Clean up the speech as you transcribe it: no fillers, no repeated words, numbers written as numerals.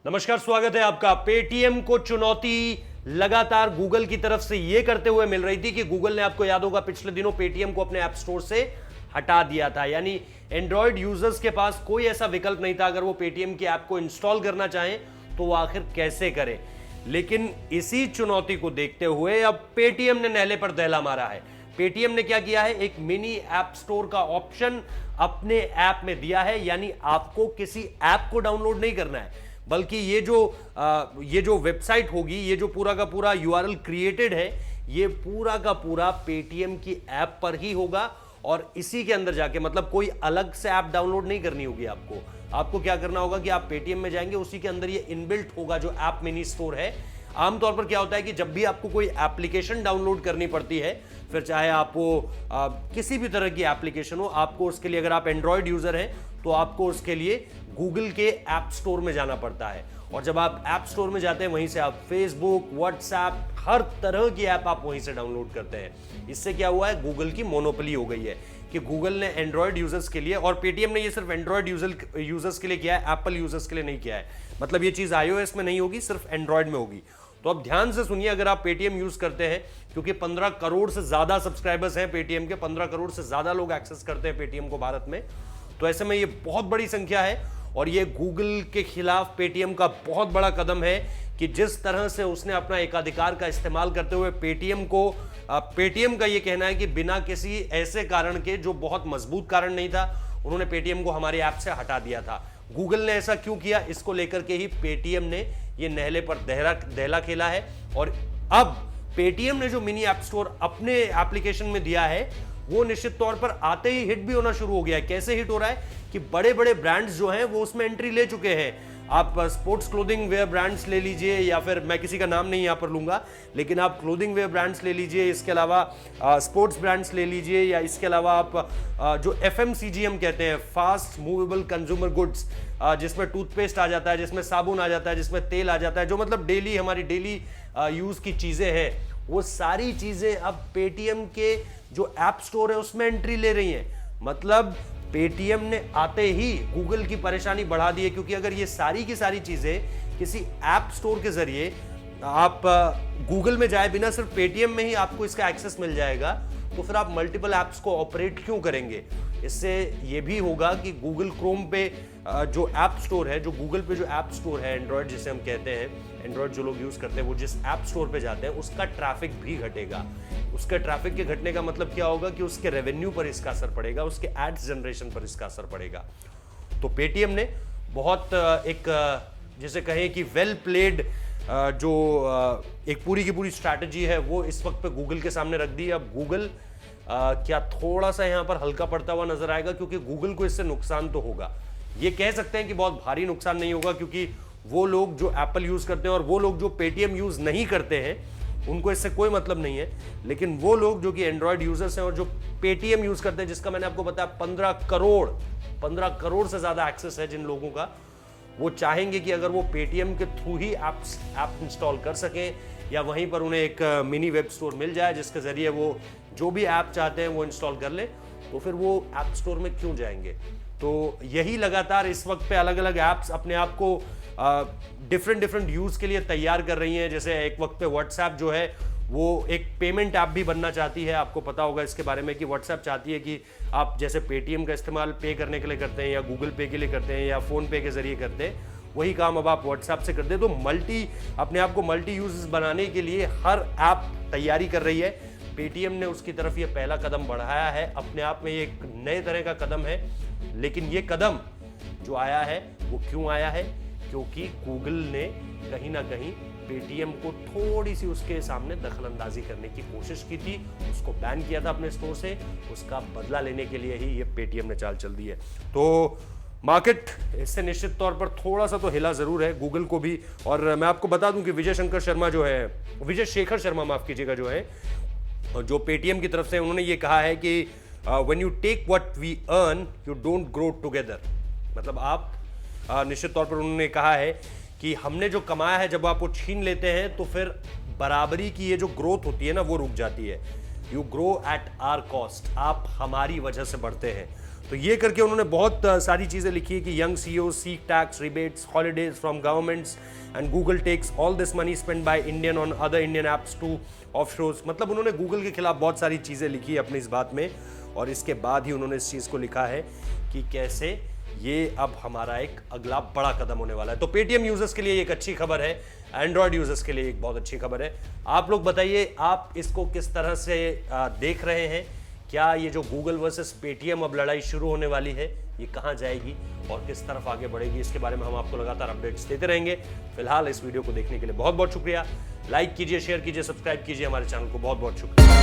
नमस्कार, स्वागत है आपका। पेटीएम को चुनौती लगातार गूगल की तरफ से यह करते हुए मिल रही थी कि गूगल ने, आपको याद होगा, पिछले दिनों पेटीएम को अपने ऐप स्टोर से हटा दिया था। यानी एंड्रॉयड यूजर्स के पास कोई ऐसा विकल्प नहीं था, अगर वो पेटीएम की ऐप को इंस्टॉल करना चाहें तो वो आखिर कैसे करें। लेकिन इसी चुनौती को देखते हुए अब पेटीएम ने नहले पर दहला मारा है। पेटीएम ने क्या किया है, एक मिनी ऐप स्टोर का ऑप्शन अपने ऐप में दिया है। यानी आपको किसी ऐप को डाउनलोड नहीं करना है, बल्कि ये जो वेबसाइट होगी, ये जो पूरा का पूरा यूआरएल क्रिएटेड है, ये पूरा का पूरा पेटीएम की ऐप पर ही होगा। और इसी के अंदर जाके, मतलब कोई अलग से ऐप डाउनलोड नहीं करनी होगी आपको क्या करना होगा कि आप पेटीएम में जाएंगे, उसी के अंदर ये इनबिल्ट होगा जो ऐप मिनी स्टोर है। आमतौर पर क्या होता है कि जब भी आपको कोई एप्लीकेशन डाउनलोड करनी पड़ती है, फिर चाहे आपको किसी भी तरह की एप्लीकेशन हो, आपको उसके लिए, अगर आप एंड्रॉयड यूजर हैं तो आपको उसके लिए गूगल के ऐप स्टोर में जाना पड़ता है। और जब आप ऐप स्टोर में जाते हैं, वहीं से आप फेसबुक, व्हाट्सएप, हर तरह की ऐप आप वहीं से डाउनलोड करते हैं। इससे क्या हुआ है, गूगल की मोनोपोली हो गई है कि गूगल ने एंड्रॉयड यूजर्स के लिए, और पेटीएम ने ये सिर्फ एंड्रॉयड यूजर्स के लिए किया है, एप्पल यूजर्स के लिए नहीं किया है। मतलब ये चीज iOS में नहीं होगी, सिर्फ एंड्रॉयड में होगी। तो अब ध्यान से सुनिए, अगर आप पेटीएम यूज करते हैं, क्योंकि 15 करोड़ से ज्यादा सब्सक्राइबर्स हैं पेटीएम के, 15 करोड़ से ज्यादा लोग एक्सेस करते हैं पेटीएम को भारत में, तो ऐसे में ये बहुत बड़ी संख्या है। और ये गूगल के खिलाफ पेटीएम का बहुत बड़ा कदम है कि जिस तरह से उसने अपना एकाधिकार का इस्तेमाल करते हुए पेटीएम का ये कहना है कि बिना किसी ऐसे कारण के, जो बहुत मजबूत कारण नहीं था, उन्होंने पेटीएम को हमारे ऐप से हटा दिया था। गूगल ने ऐसा क्यों किया, इसको लेकर के ही पेटीएम ने ये नहले पर दहला खेला है। और अब पेटीएम ने जो मिनी ऐप स्टोर अपने एप्लीकेशन में दिया है, वो निश्चित तौर पर आते ही हिट भी होना शुरू हो गया है। कैसे हिट हो रहा है कि बड़े बड़े ब्रांड्स जो हैं वो उसमें एंट्री ले चुके हैं। आप स्पोर्ट्स क्लोथिंग वेयर ब्रांड्स ले लीजिए, या फिर मैं किसी का नाम नहीं यहां पर लूंगा, लेकिन आप क्लोथिंग वेयर ब्रांड्स ले लीजिए, इसके अलावा स्पोर्ट्स ब्रांड्स ले लीजिए, या इसके अलावा आप जो FMCG हम कहते हैं, फास्ट मूवेबल कंज्यूमर गुड्स, जिसमें टूथपेस्ट आ जाता है, जिसमें साबुन आ जाता है, जिसमें तेल आ जाता है, जो मतलब हमारी डेली यूज की चीजें हैं, वो सारी चीजें अब पेटीएम के जो ऐप स्टोर है उसमें एंट्री ले रही हैं। मतलब पेटीएम ने आते ही गूगल की परेशानी बढ़ा दी है, क्योंकि अगर ये सारी की सारी चीजें किसी ऐप स्टोर के जरिए आप गूगल में जाए बिना, सिर्फ पेटीएम में ही आपको इसका एक्सेस मिल जाएगा, तो फिर आप मल्टीपल ऐप्स को ऑपरेट क्यों करेंगे। इससे ये भी होगा कि गूगल क्रोम पे जो ऐप स्टोर है, जो गूगल पे जो ऐप स्टोर है, एंड्रॉयड जिसे हम कहते हैं, एंड्रॉयड जो लोग यूज करते हैं, वो जिस ऐप स्टोर पे जाते हैं, उसका ट्रैफिक भी घटेगा। उसके ट्रैफिक के घटने का मतलब क्या होगा कि उसके रेवेन्यू पर इसका असर पड़ेगा, उसके एड्स जनरेशन पर इसका असर पड़ेगा। तो पेटीएम ने बहुत जैसे कहें कि वेल प्लेड जो एक पूरी की पूरी स्ट्रैटेजी है, वो इस वक्त पे गूगल के सामने रख दी। अब गूगल क्या थोड़ा सा यहां पर हल्का पड़ता हुआ नजर आएगा, क्योंकि गूगल को इससे नुकसान तो होगा। ये कह सकते हैं कि बहुत भारी नुकसान नहीं होगा, क्योंकि वो लोग जो एप्पल यूज करते हैं और वो लोग जो पेटीएम यूज नहीं करते हैं, उनको इससे कोई मतलब नहीं है। लेकिन वो लोग जो कि एंड्रॉयड यूजर्स हैं और जो पेटीएम यूज करते हैं, जिसका मैंने आपको बताया 15 करोड़ से ज्यादा एक्सेस है जिन लोगों का, वो चाहेंगे कि अगर वो पेटीएम के थ्रू ही ऐप इंस्टॉल कर सकें, या वहीं पर उन्हें एक मिनी वेब स्टोर मिल जाए जिसके जरिए वो जो भी ऐप चाहते हैं वो इंस्टॉल कर ले, तो फिर वो ऐप स्टोर में क्यों जाएंगे। तो यही लगातार इस वक्त पे अलग अलग ऐप्स अपने आप को डिफरेंट यूज के लिए तैयार कर रही हैं। जैसे एक वक्त पे व्हाट्सएप जो है वो एक पेमेंट ऐप भी बनना चाहती है। आपको पता होगा इसके बारे में कि व्हाट्सएप चाहती है कि आप जैसे पेटीएम का इस्तेमाल पे करने के लिए करते हैं, या गूगल पे के लिए करते हैं, या फोन पे के जरिए करते हैं, वही काम अब आप व्हाट्सएप से करते हैं। तो अपने आप को मल्टी यूज बनाने के लिए हर ऐप तैयारी कर रही है। पेटीएम ने उसकी तरफ ये पहला कदम बढ़ाया है। अपने आप में ये एक नए तरह का कदम है, लेकिन ये कदम जो आया है वो क्यों आया है, क्योंकि गूगल ने कहीं ना कहीं पेटीएम को थोड़ी सी उसके सामने दखलंदाजी करने की कोशिश की थी, उसको बैन किया था अपने स्टोर से। उसका बदला लेने के लिए ही ये पेटीएम ने चाल चल दी है। तो मार्केट इससे निश्चित तौर पर थोड़ा सा तो हिला जरूर है, गूगल को भी। और मैं आपको बता दूं कि विजय शेखर शर्मा माफ कीजिएगा, जो है जो पेटीएम की तरफ से, उन्होंने ये कहा है कि when you take what we earn you don't grow together. मतलब आप निश्चित तौर पर उन्होंने कहा है कि हमने जो कमाया है, जब आप वो छीन लेते हैं तो फिर बराबरी की ये जो ग्रोथ होती है ना, वो रुक जाती है। You grow at our cost, आप हमारी वजह से बढ़ते हैं। तो ये करके उन्होंने बहुत सारी चीजें लिखी है कि young CEO seek tax rebates holidays from governments and Google takes all this money spend by Indian on other Indian apps to offshores. मतलब उन्होंने गूगल के खिलाफ बहुत सारी चीजें लिखी है अपनी इस बात में, और इसके बाद ही उन्होंने इस चीज को लिखा है कि कैसे ये अब हमारा एक अगला बड़ा कदम होने वाला है। तो पेटीएम यूजर्स के लिए एक अच्छी खबर है, एंड्रॉयड यूजर्स के लिए एक बहुत अच्छी खबर है। आप लोग बताइए आप इसको किस तरह से देख रहे हैं? क्या ये जो गूगल वर्सेस पेटीएम अब लड़ाई शुरू होने वाली है, ये कहां जाएगी और किस तरफ आगे बढ़ेगी, इसके बारे में हम आपको लगातार अपडेट्स देते रहेंगे। फिलहाल इस वीडियो को देखने के लिए बहुत बहुत शुक्रिया। लाइक कीजिए, शेयर कीजिए, सब्सक्राइब कीजिए हमारे चैनल को। बहुत बहुत शुक्रिया।